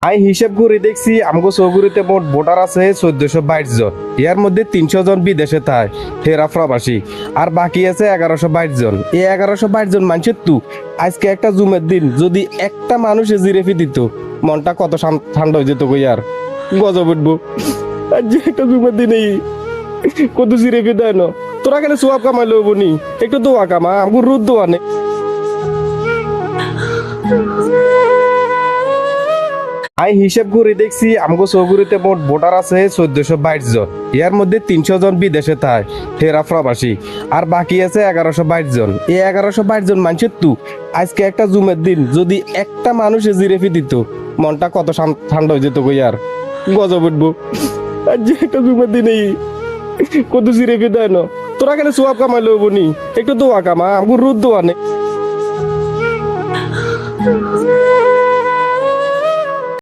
আমি হিসেব করে দেখছি আমগো চৌগুড়িতে মোট ভোটার আছে 1422 জন। এর মধ্যে 300 জন বিদেশে থাকে হেরা প্রবাসী, আর বাকি আছে 1122 জন। এই 1122 জন মানুষের তু আজকে একটা জুমের দিন যদি একটা মানুষ জিরেফি দিত, মনটা কত ঠান্ডা হয়ে যেত কই আর গজব উঠবো। আর যে একটা জুমের দিনেই কত জিরেফি দেয় না, তোরা কেন সোয়াব কামাইলে হবো নি? একটু দোয়া কামা, আমগো রোদ দোয়া নেই। আমি হিসেব করে দেখছি আমগো চৌগুড়িতে মোট ভোটার আছে 1422 জন। এর মধ্যে 300 জন বিদেশে থাকে হেরা প্রবাসী, আর বাকি আছে 1122 জন। এই 1122 জন মানুষের তু আজকে একটা জুমের দিন যদি একটা মানুষ জিরেফি দিত, মনটা কত ঠান্ডা হয়ে যেত কই আর গজব উঠবো। আর যে একটা জুমের দিনেই কত জিরেফি দেয় না, তোরা কেন সোয়াব কামাইলে হবো নি? একটু দোয়া কামা, আমগো রোদ দোয়া নেই।